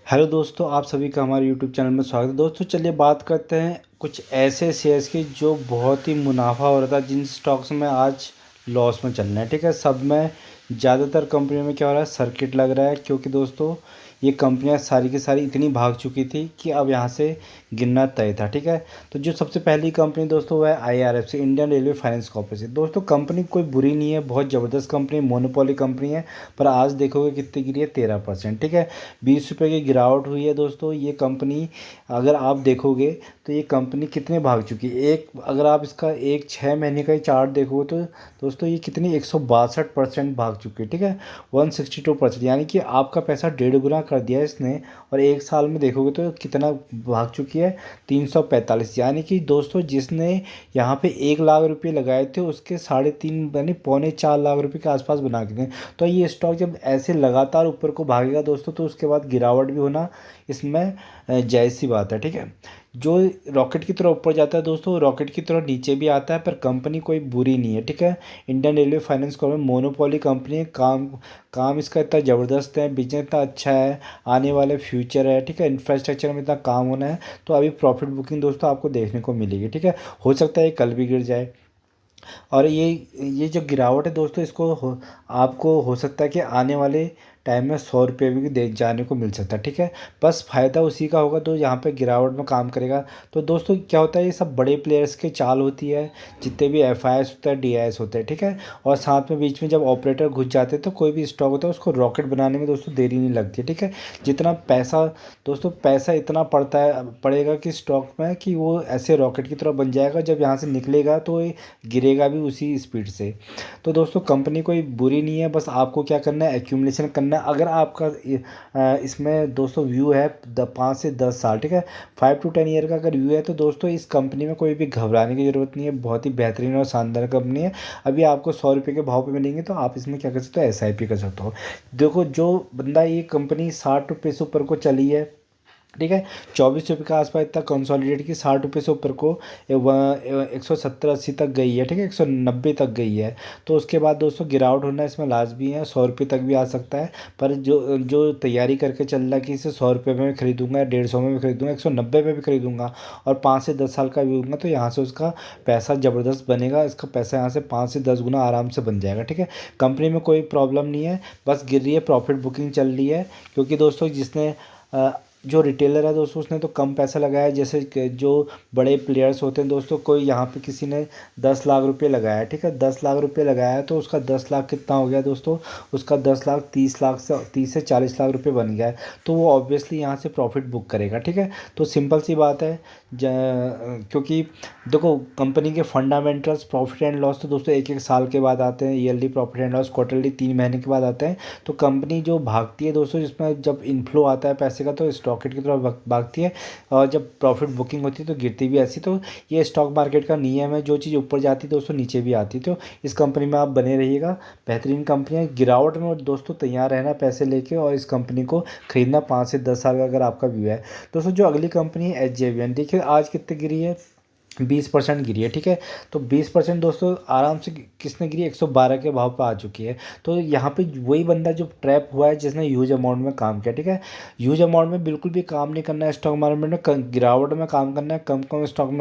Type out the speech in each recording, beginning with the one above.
Hello दोस्तों, आप सभी का हमारे यूट्यूब चैनल में स्वागत है। दोस्तों चलिए बात करते हैं कुछ ऐसे शेयर्स की जो बहुत ही मुनाफा हो रहा था, जिन स्टॉक्स में आज लॉस में चल रहे हैं। ठीक है, सब में ज़्यादातर कंपनियों में क्या हो रहा है, सर्किट लग रहा है, क्योंकि दोस्तों ये कंपनियां सारी की सारी इतनी भाग चुकी थी कि अब यहाँ से गिनना तय था। ठीक है, तो जो सबसे पहली कंपनी दोस्तों वो है IRFC, Indian railway finance corporation. दोस्तों कंपनी कोई बुरी नहीं है, बहुत ज़बरदस्त कंपनी, मोनोपोली कंपनी है। पर आज देखोगे कितनी गिरी है, 13%। ठीक है, 20 रुपये की गिरावट हुई है दोस्तों। ये कंपनी अगर आप देखोगे तो ये कंपनी कितने भाग चुकी है, एक अगर आप इसका एक 6 महीने का ही चार्ट देखोगे तो दोस्तों ये कितनी 162% भाग चुकी है। ठीक है, 162%, यानी कि आपका पैसा 1.5 गुना कर दिया है इसने। और एक साल में देखोगे तो कितना भाग चुकी है, 345। यानी कि दोस्तों जिसने यहाँ पे 1 लाख रुपये लगाए थे उसके 3.5 यानी पौने 4 लाख रुपये के आसपास बना के दें। तो ये स्टॉक जब ऐसे लगातार ऊपर को भागेगा दोस्तों तो उसके बाद गिरावट भी होना इसमें जायज़ सी बात है। ठीक है, जो रॉकेट की तरह ऊपर जाता है दोस्तों रॉकेट की तरह नीचे भी आता है, पर कंपनी कोई बुरी नहीं है। ठीक है, Indian railway finance corporation monopoly company है। काम काम इसका इतना ज़बरदस्त है, बिजनेस इतना अच्छा है, आने वाले फ्यूचर है। ठीक है, इंफ्रास्ट्रक्चर में इतना काम होना है, तो अभी प्रॉफिट बुकिंग दोस्तों आपको देखने को मिलेगी। ठीक है, हो सकता है ये कल भी गिर जाए। और ये जो गिरावट है दोस्तों आपको हो सकता है कि आने वाले टाइम में 100 रुपये भी देख जाने को मिल सकता है। ठीक है, बस फ़ायदा उसी का होगा तो यहाँ पे गिरावट में काम करेगा। तो दोस्तों क्या होता है, ये सब बड़े प्लेयर्स की चाल होती है, जितने भी FIS होते हैं, DIS होते हैं। ठीक है, और साथ में बीच में जब ऑपरेटर घुस जाते हैं तो कोई भी स्टॉक होता है उसको रॉकेट बनाने में दोस्तों देरी नहीं लगती है। ठीक है, जितना पैसा दोस्तों पैसा इतना पड़ेगा कि स्टॉक में कि वो ऐसे रॉकेट की तरह बन जाएगा, जब यहाँ से निकलेगा तो ये गिरेगा भी उसी स्पीड से। तो दोस्तों कंपनी कोई बुरी नहीं है, बस आपको क्या करना है, एक्यूमुलेशन करना है। अगर आपका इसमें दोस्तों व्यू है 5 से 10 साल, ठीक है, 5 to 10 ईयर का अगर व्यू है तो दोस्तों इस कंपनी में कोई भी घबराने की ज़रूरत नहीं है। बहुत ही बेहतरीन और शानदार कंपनी है। अभी आपको 100 रुपये के भाव पे मिलेंगे तो आप इसमें क्या कर सकते हो, SIP कर सकते हो। देखो जो बंदा ये कंपनी 60 रुपये से ऊपर को चली है, ठीक है, 24 रुपये के आसपास इतना कंसोलिडेट की 60 रुपये से ऊपर को 170-80 तक गई है। ठीक है, 190 तक गई है। तो उसके बाद दोस्तों गिरावट होना इसमें लाजमी है, 100 रुपये तक भी आ सकता है। पर जो जो तैयारी करके चल रहा है कि इसे 100 रुपये में खरीदूंगा, 150 में भी खरीदूंगा, 190 में भी खरीदूंगा और 5 से 10 साल का भी दूंगा, तो यहाँ से उसका पैसा ज़बरदस्त बनेगा। इसका पैसा यहाँ से 5 से 10 गुना आराम से बन जाएगा। ठीक है, कंपनी में कोई प्रॉब्लम नहीं है, बस गिर रही है, प्रॉफिट बुकिंग चल रही है। क्योंकि दोस्तों जिसने जो रिटेलर है दोस्तों उसने तो कम पैसा लगाया है, जैसे कि जो बड़े प्लेयर्स होते हैं दोस्तों, कोई यहाँ पे किसी ने 10 लाख रुपये लगाया है। ठीक है, 10 लाख रुपये लगाया है तो उसका 10 लाख कितना हो गया दोस्तों, उसका 10 लाख 30 लाख से 30 से 40 लाख रुपये बन गया है। तो वो ऑब्वियसली यहाँ से प्रॉफिट बुक करेगा। ठीक है, तो सिंपल सी बात है। क्योंकि देखो कंपनी के फंडामेंटल्स, प्रॉफिट एंड लॉस तो दोस्तों एक एक साल के बाद आते हैं, yearly profit and loss quarterly 3 महीने के बाद आते हैं। तो कंपनी जो भागती है दोस्तों, जिसमें जब इनफ्लो आता है पैसे का तो रॉकेट की तरफ भागती है, और जब प्रॉफिट बुकिंग होती है तो गिरती भी ऐसी। तो ये स्टॉक मार्केट का नियम है, जो चीज़ ऊपर जाती है दोस्तों नीचे भी आती है। तो इस कंपनी में आप बने रहिएगा, बेहतरीन कंपनी है। गिरावट में दोस्तों तैयार रहना पैसे लेके और इस कंपनी को खरीदना 5 से 10 साल का अगर आपका व्यू है। दोस्तों जो अगली कंपनी है SJVN, देखिए आज कितनी गिरी है, 20% गिरी है। ठीक है, तो 20% दोस्तों आराम से किसने गिरी, 112 के भाव पर आ चुकी है। तो यहाँ पे वही बंदा जो ट्रैप हुआ है जिसने ह्यूज अमाउंट में काम किया। ठीक है, ह्यूज अमाउंट में बिल्कुल भी काम नहीं करना है स्टॉक मार्केट में, गिरावट में काम करना है, कम कम स्टॉक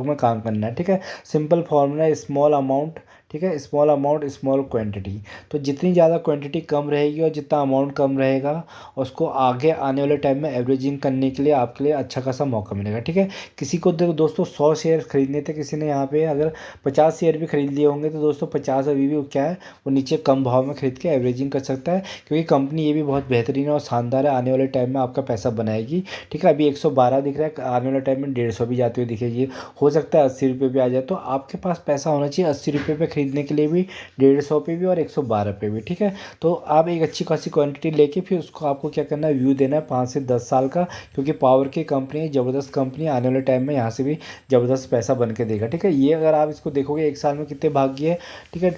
में काम करना है। ठीक है, सिंपल फॉर्मूला है, स्मॉल अमाउंट, ठीक है, स्मॉल अमाउंट स्मॉल क्वांटिटी। तो जितनी ज़्यादा क्वांटिटी कम रहेगी और जितना अमाउंट कम रहेगा, उसको आगे आने वाले टाइम में एवरेजिंग करने के लिए आपके लिए अच्छा खासा मौका मिलेगा। ठीक है, किसी को देखो दोस्तों 100 शेयर खरीदने थे, किसी ने यहाँ पे अगर 50 शेयर भी खरीद लिए होंगे तो दोस्तों 50 अभी भी वो क्या है, वो नीचे कम भाव में खरीद के एवरेजिंग कर सकता है। क्योंकि कंपनी ये भी बहुत बेहतरीन और शानदार है, आने वाले टाइम में आपका पैसा बनाएगी। ठीक है, अभी 112 दिख रहा है, आने वाले टाइम में 150 भी जाते हुए दिखेगी, हो सकता है 80 रुपये भी आ जाए। तो आपके पास पैसा होना चाहिए 80 रुपये पे खरीदने के लिए भी, 150 पे भी और 112 पे भी। ठीक है, तो आप एक अच्छी खासी क्वांटिटी लेके फिर उसको आपको क्या करना है, व्यू देना है 5 से 10 साल का। क्योंकि पावर की कंपनी है, ज़बरदस्त कंपनी, आने वाले टाइम में यहाँ से भी ज़बरदस्त पैसा बन के देगा। ठीक है, ये अगर आप इसको देखोगे एक साल में कितने भाग्य है। ठीक है,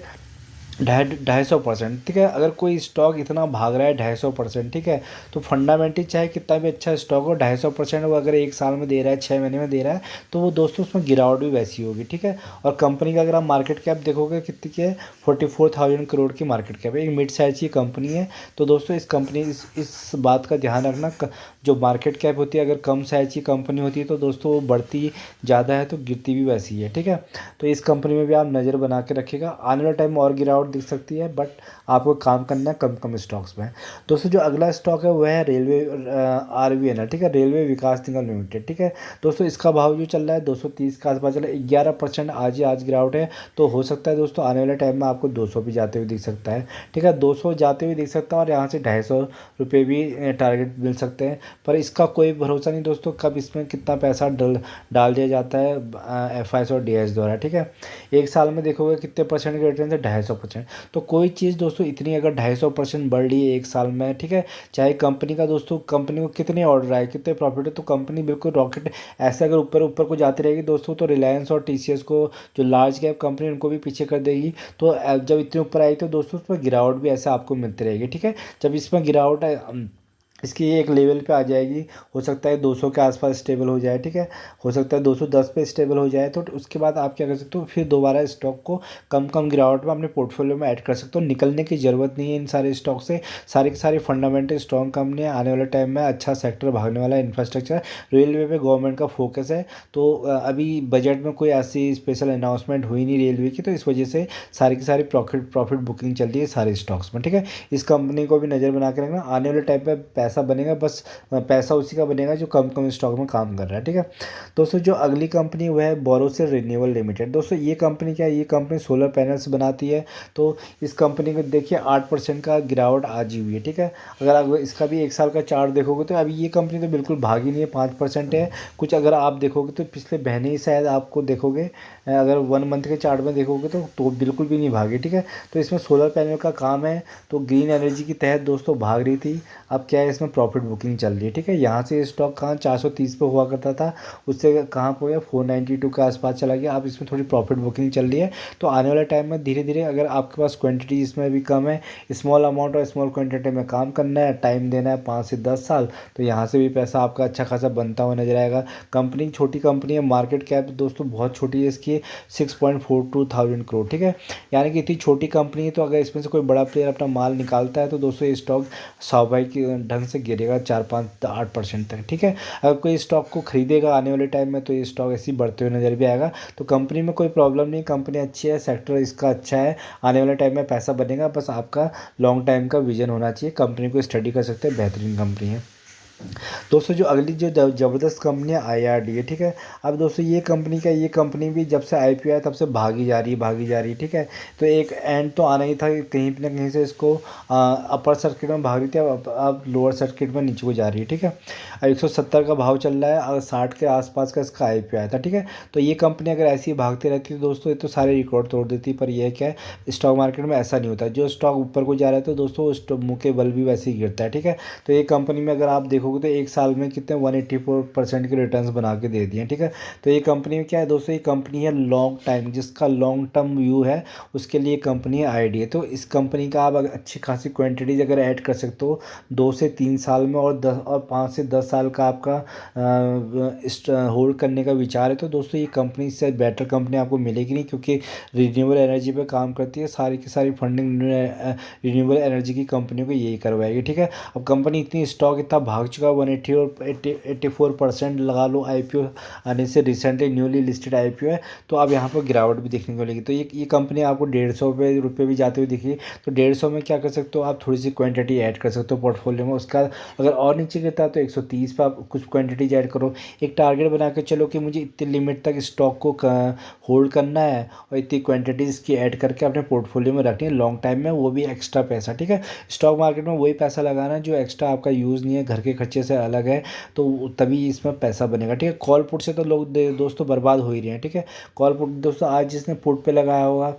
ढाई 250%, ठीक है। अगर कोई स्टॉक इतना भाग रहा है 250%, ठीक है, तो फंडामेंटली चाहे कितना भी अच्छा स्टॉक हो, 250% वो अगर एक साल में दे रहा है, 6 महीने में दे रहा है, तो वो दोस्तों उसमें गिरावट भी वैसी होगी, ठीक है। और कंपनी का अगर आप मार्केट कैप देखोगे कितनी की है, 44,000 करोड़ की मार्केट कैप है, एक मिड साइज की कंपनी है। तो दोस्तों इस कंपनी इस बात का ध्यान रखना, जो मार्केट कैप होती है, अगर कम साइज की कंपनी होती है तो दोस्तों वो बढ़ती ज़्यादा है तो गिरती भी वैसी है, ठीक है। तो इस कंपनी में भी आप नज़र बना के रखिएगा, आने वाले टाइम में और गिरावट दिख सकती है, बट आपको काम करना है कम कम स्टॉक्स में। दोस्तों जो अगला स्टॉक है वह है रेलवे, RVNL, ठीक है, रेलवे विकास निगम लिमिटेड, ठीक है। दोस्तों इसका भाव जो चल रहा है 230 के आसपास चल रहा है, 11% आज गिरावट है। तो हो सकता है दोस्तों आने वाले टाइम में आपको 200 भी जाते हुए दिख सकता है, ठीक है, 200 जाते हुए दिख सकता है, और यहाँ से 250 रुपये भी टारगेट मिल सकते हैं। पर इसका कोई भरोसा नहीं दोस्तों, कब इसमें कितना पैसा डाल दिया जाता है FIs और DIs द्वारा, ठीक है। एक साल में देखोगे कितने परसेंट के रिटर्न है, 250%। तो कोई चीज़ दोस्तों इतनी अगर 250% बढ़ रही है एक साल में, ठीक है, चाहे कंपनी का दोस्तों, कंपनी को कितने ऑर्डर आए, कितने प्रॉफिट है, तो कंपनी बिल्कुल रॉकेट ऐसे अगर ऊपर ऊपर को जाती रहेगी दोस्तों, तो रिलायंस और TCS को, जो लार्ज कैप कंपनी, उनको भी पीछे कर देगी। तो जब इतने ऊपर आई तो दोस्तों उसमें गिरावट भी ऐसे आपको मिलती रहेगी, ठीक है। जब इसमें गिरावट है, इसकी एक लेवल पे आ जाएगी, हो सकता है 200 के आसपास स्टेबल हो जाए, ठीक है, हो सकता है 210 पे स्टेबल हो जाए, तो उसके बाद आप क्या कर सकते हो, फिर दोबारा स्टॉक को कम कम गिरावट में अपने पोर्टफोलियो में ऐड कर सकते हो। निकलने की ज़रूरत नहीं है इन सारे स्टॉक से, सारी की सारी फंडामेंटल स्ट्रॉन्ग कंपनी है, आने वाले टाइम में अच्छा सेक्टर भागने वाला है, इंफ्रास्ट्रक्चर, रेलवे पे गवर्नमेंट का फोकस है। तो अभी बजट में कोई ऐसी स्पेशल अनाउंसमेंट हुई नहीं रेलवे की, तो इस वजह से सारी की सारी प्रॉफिट बुकिंग चल रही है सारे स्टॉक्स में, ठीक है। इस कंपनी को भी नज़र बना के रखना, आने वाले टाइम पे पैसा बनेगा, बस पैसा उसी का बनेगा जो कम कम स्टॉक में काम कर रहा है, ठीक है। दोस्तों जो अगली कंपनी वह है बोरोसिल रिन्यूएबल लिमिटेड। दोस्तों ये कंपनी क्या है, ये कंपनी सोलर पैनल्स बनाती है। तो इस कंपनी को देखिए 8% का गिरावट आज ही हुई है, ठीक है। अगर आप इसका भी एक साल का चार्ट देखोगे तो अभी ये कंपनी तो बिल्कुल भागी नहीं है, 5% है कुछ। अगर आप देखोगे तो पिछले महीने ही शायद आपको देखोगे, अगर 1 मंथ के चार्ट में देखोगे तो बिल्कुल भी नहीं भागी, ठीक है। तो इसमें सोलर पैनल का काम है, तो ग्रीन एनर्जी के तहत दोस्तों भाग रही थी। अब क्या है, इसमें प्रॉफिट बुकिंग चल रही है, ठीक है। यहाँ से स्टॉक कहाँ 430 पे हुआ करता था, उससे कहाँ पे हो गया 492 के आसपास चला गया। अब इसमें थोड़ी प्रॉफिट बुकिंग चल रही है। तो आने वाले टाइम में धीरे धीरे, अगर आपके पास क्वांटिटी इसमें भी कम है, स्मॉल अमाउंट और स्मॉल क्वांटिटी में काम करना है, टाइम देना है 5 से 10 साल, तो यहाँ से भी पैसा आपका अच्छा खासा बनता हुआ नजर आएगा। कंपनी छोटी कंपनी है, मार्केट कैप दोस्तों बहुत छोटी है इसकी, 6.42,000 करोड़, ठीक है। यानी कि इतनी छोटी कंपनी है, तो अगर इसमें से कोई बड़ा प्लेयर अपना माल निकालता है तो दोस्तों ये स्टॉक स्वाभाविक ढंग से गिरेगा 4-5-8% तक, ठीक है। अगर कोई स्टॉक को खरीदेगा आने वाले टाइम में तो ये स्टॉक ऐसे ही बढ़ते हुए नजर भी आएगा। तो कंपनी में कोई प्रॉब्लम नहीं, कंपनी अच्छी है, सेक्टर इसका अच्छा है, आने वाले टाइम में पैसा बनेगा, बस आपका लॉन्ग टाइम का विजन होना चाहिए। कंपनी को स्टडी कर सकते हैं, बेहतरीन कंपनी है। दोस्तों जो अगली जो ज़बरदस्त कंपनी है IRDA, ठीक है। अब दोस्तों ये कंपनी भी जब से IPO आया तब से भागी जा रही है, ठीक है। तो एक एंड तो आना ही था, कहीं ना कहीं से इसको अपर सर्किट में भाग रही थी, अब लोअर सर्किट में नीचे को जा रही है, ठीक है। अब 170 का भाव चल रहा है और 60 के आसपास का इसका IPO आया था, ठीक है। तो ये कंपनी अगर ऐसी ही भागती रहती है दोस्तों, ये तो सारे रिकॉर्ड तोड़ देती, पर यह क्या है, स्टॉक मार्केट में ऐसा नहीं होता, जो स्टॉक ऊपर को जा रहा है तो दोस्तों उस मुँह के बल भी वैसे ही गिरता है, ठीक है। तो ये कंपनी में अगर आप देखोगे तो एक साल में कितने 184% के रिटर्न्स बना के दे दिए, ठीक है। तो ये कंपनी में क्या है दोस्तों, ये कंपनी है लॉन्ग टाइम, जिसका लॉन्ग टर्म व्यू है, उसके लिए कंपनी है IDA। तो इस कंपनी का आप अगर अच्छी खासी क्वांटिटीज अगर ऐड कर सकते हो 2 से 3 साल में, और 5 से 10 साल का आपका होल्ड करने का विचार है, तो दोस्तों ये कंपनी से बेटर कंपनी आपको मिलेगी नहीं, क्योंकि रिन्यूएबल एनर्जी पे काम करती है, सारी की सारी फंडिंग रिन्यूएबल एनर्जी की कंपनियों को यही करवाएगी, ठीक है। अब कंपनी इतनी स्टॉक इतना भाग चुका है, 180 और 84% लगा लो IPO आने से, रिसेंटली न्यूली लिस्टेड IPO है। तो अब यहाँ पर गिरावट भी देखने को मिलेगी। तो ये कंपनी आपको 150 रुपये भी जाते हुए दिखी, तो 150 में क्या कर सकते हो आप, थोड़ी सी क्वांटिटी ऐड कर सकते हो पोर्टफोलियो में। उसका अगर और नीचे गिरता है तो 130 पर आप कुछ क्वांटिटीज ऐड करो, एक टारगेट बना के चलो कि मुझे इतनी लिमिट तक स्टॉक को होल्ड करना है, और इतनी क्वांटिटीज़ की ऐड करके अपने पोर्टफोलियो में रखनी है लॉन्ग टाइम में, वो भी एक्स्ट्रा पैसा, ठीक है। स्टॉक मार्केट में वही पैसा लगाना है जो एक्स्ट्रा आपका यूज़ नहीं है, घर के खर्चे से अलग है, तो तभी इसमें पैसा बनेगा, ठीक है। कॉल पुट से तो लोग दोस्तों बर्बाद हो ही रहे हैं, ठीक है। कॉल पुट दोस्तों आज जिसने पुट पे लगाया होगा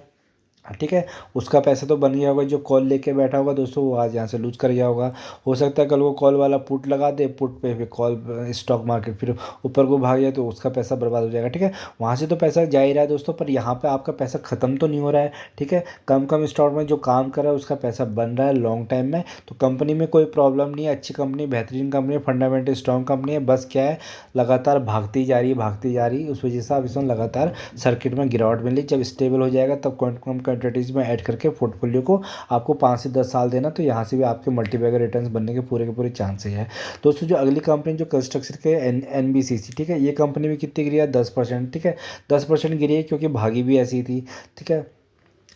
ठीक है। उसका पैसा तो बन गया होगा, जो कॉल लेके बैठा होगा दोस्तों वो आज यहाँ से लूज कर गया होगा। हो सकता है कल वो कॉल वाला पुट लगा दे, पुट पे फिर कॉल स्टॉक मार्केट फिर ऊपर को भाग जाए तो उसका पैसा बर्बाद हो जाएगा। ठीक है, वहाँ से तो पैसा जा ही रहा है दोस्तों, पर यहाँ पे आपका पैसा ख़त्म तो नहीं हो रहा है। ठीक है, कम कम स्टॉक में जो काम कर रहा है उसका पैसा बन रहा है लॉन्ग टाइम में। तो कंपनी में कोई प्रॉब्लम नहीं है, अच्छी कंपनी, बेहतरीन कंपनी, फंडामेंटल स्ट्रॉन्ग कंपनी है। बस क्या है, लगातार भागती जा रही है, भागती जा रही है, उस वजह से आप इसमें लगातार सर्किट में गिरावट मिली। जब स्टेबल हो जाएगा तब कम क्वांटिटीज़ में ऐड करके पोर्टफोलियो को आपको 5 से 10 साल देना, तो यहाँ से भी आपके मल्टीबैगर रिटर्न्स बनने के पूरे चांसेस है दोस्तों। जो अगली कंपनी जो कंस्ट्रक्शन के NBCC, ठीक है, ये कंपनी भी कितनी गिरी है, 10%। ठीक है, 10% गिरी है क्योंकि भागी भी ऐसी थी। ठीक है,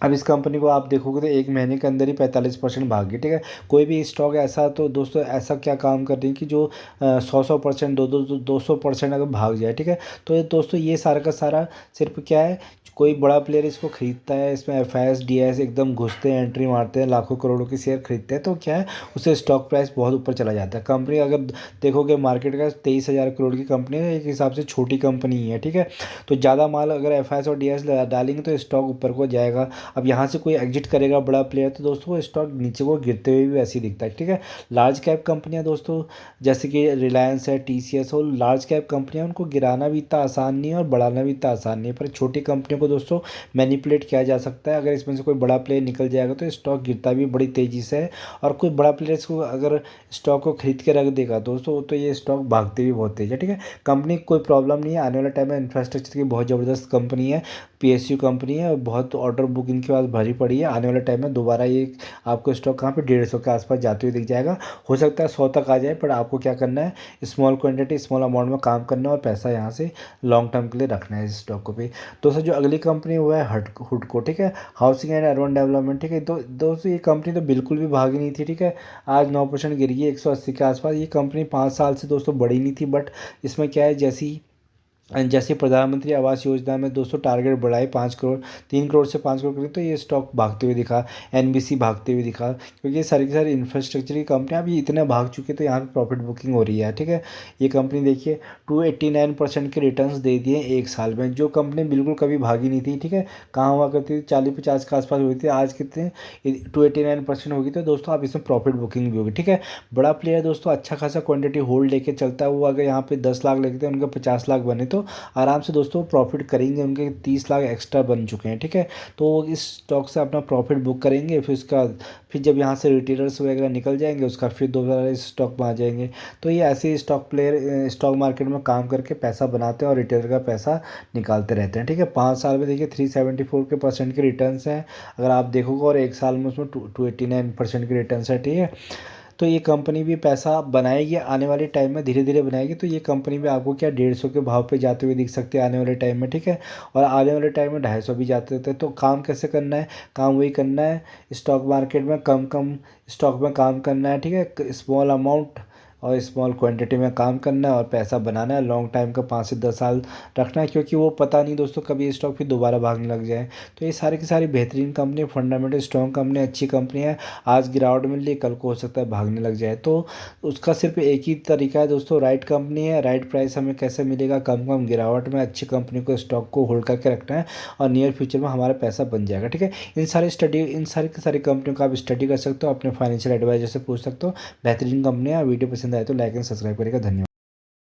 अब इस कंपनी को आप देखोगे तो 1 महीने के अंदर ही 45% भागी। ठीक है, कोई भी स्टॉक ऐसा तो दोस्तों ऐसा क्या काम कर रही है कि जो 100% 200% अगर भाग जाए। ठीक है, तो ये दोस्तों ये सारा का सारा सिर्फ क्या है, कोई बड़ा प्लेयर इसको खरीदता है, इसमें FIS DIS एकदम घुसते हैं, एंट्री मारते हैं, लाखों करोड़ों की शेयर खरीदते हैं, तो क्या है उससे स्टॉक प्राइस बहुत ऊपर चला जाता है। कंपनी अगर देखोगे मार्केट का 23,000 करोड़ की कंपनी है, एक हिसाब से छोटी कंपनी ही है। ठीक है, तो ज़्यादा माल अगर FIS और DIS डालेंगे तो स्टॉक ऊपर को जाएगा। अब यहाँ से कोई एग्जिट करेगा बड़ा प्लेयर तो दोस्तों वो स्टॉक नीचे को गिरते हुए भी ऐसे ही दिखता है। ठीक है, लार्ज कैप कंपनियां दोस्तों जैसे कि रिलायंस है, TCS और लार्ज कैप कंपनियां, उनको गिराना भी इतना आसान नहीं है और बढ़ाना भी इतना आसान नहीं है, पर छोटी कंपनियों को दोस्तों मैनिपुलेट किया जा सकता है। अगर इसमें से कोई बड़ा प्लेयर निकल जाएगा तो स्टॉक गिरता भी बड़ी तेज़ी से है, और कोई बड़ा प्लेयर इसको अगर स्टॉक को खरीद के रख देगा दोस्तों तो ये स्टॉक भागते भी बहुत तेज है। ठीक है, कंपनी कोई प्रॉब्लम नहीं है, आने वाले टाइम में इंफ्रास्ट्रक्चर की बहुत ज़बरदस्त कंपनी है, PSU कंपनी है, और बहुत ऑर्डर बुक इनके पास भरी पड़ी है। आने वाले टाइम में दोबारा ये आपको स्टॉक कहाँ पे 150 के आसपास जाते हुए दिख जाएगा। हो सकता है 100 तक आ जाए, पर आपको क्या करना है, स्मॉल क्वांटिटी स्मॉल अमाउंट में काम करना है और पैसा यहाँ से लॉन्ग टर्म के लिए रखना है इस स्टॉक को भी। दोस्तों जो अगली कंपनी हुआ है हुडको। ठीक है, हाउसिंग एंड अर्बन डेवलपमेंट। ठीक है, तो दोस्तों ये कंपनी तो बिल्कुल भी भागी नहीं थी। ठीक है, आज 9% गिर गई 180 के आसपास। ये कंपनी 5 साल से दोस्तों बढ़ी नहीं थी, बट इसमें क्या है, जैसे प्रधानमंत्री आवास योजना में दोस्तों टारगेट बढ़ाए 5 करोड़, 3 करोड़ से 5 करोड़ करीब, तो ये स्टॉक भागते हुए दिखा, NBC भागते हुए दिखा, क्योंकि ये सारी की सारी इंफ्रास्ट्रक्चर की कंपनियां अभी इतने भाग चुके तो यहाँ पे प्रॉफिट बुकिंग हो रही है। ठीक है, ये कंपनी देखिए 289% के रिटर्न्स दे दिए एक साल में, जो कंपनी बिल्कुल कभी भागी नहीं थी। ठीक है, कहाँ हुआ करती थी, 40-50 के आसपास हुई थी, आज कितने 289% होगी, तो दोस्तों आप इसमें प्रॉफिट बुकिंग भी होगी। ठीक है, बड़ा प्लेयर दोस्तों अच्छा खासा क्वांटिटी होल्ड लेके चलता है, वो अगर यहाँ पे 10 लाख लेते हैं, उनके 50 लाख बने तो आराम से दोस्तों प्रॉफिट करेंगे, उनके 30 लाख एक्स्ट्रा बन चुके हैं। ठीक है, तो वो इस स्टॉक से अपना प्रॉफिट बुक करेंगे, फिर जब यहाँ से रिटेलर्स वगैरह निकल जाएंगे उसका फिर दोबारा इस स्टॉक में आ जाएंगे। तो ये ऐसे स्टॉक प्लेयर स्टॉक मार्केट में काम करके पैसा बनाते हैं और रिटेलर का पैसा निकालते रहते हैं। ठीक है, 5 साल में देखिए 374% के रिटर्न्स हैं अगर आप देखोगे, और एक साल में उसमें 289% के रिटर्न्स है। ठीक है, तो ये कंपनी भी पैसा बनाएगी आने वाले टाइम में, धीरे धीरे बनाएगी, तो ये कंपनी भी आपको क्या 150 के भाव पे जाते हुए दिख सकते हैं आने वाले टाइम में। ठीक है, और आने वाले टाइम में 250 भी जाते रहते हैं। तो काम कैसे करना है, काम वही करना है, स्टॉक मार्केट में कम कम स्टॉक में काम करना है। ठीक है, स्मॉल अमाउंट और स्मॉल क्वांटिटी में काम करना है और पैसा बनाना है, लॉन्ग टाइम का 5 से 10 साल रखना है, क्योंकि वो पता नहीं दोस्तों कभी ये स्टॉक फिर दोबारा भागने लग जाए। तो ये सारी की सारी बेहतरीन कंपनी, फंडामेंटल स्ट्रॉन्ग कंपनी, अच्छी कंपनी है, आज गिरावट मिल रही, कल को हो सकता है भागने लग जाए। तो उसका सिर्फ एक ही तरीका है दोस्तों, राइट कंपनी है, राइट प्राइस हमें कैसे मिलेगा, कम कम गिरावट में अच्छी कंपनी को स्टॉक को होल्ड करके रखना है और नियर फ्यूचर में हमारा पैसा बन जाएगा। ठीक है, इन सारी की सारी कंपनियों का आप स्टडी कर सकते हो, अपने फाइनेंशियल एडवाइजर से पूछ सकते हो, बेहतरीन कंपनी है। वीडियो पसंद आए तो लाइक एंड सब्सक्राइब करेगा। धन्यवाद।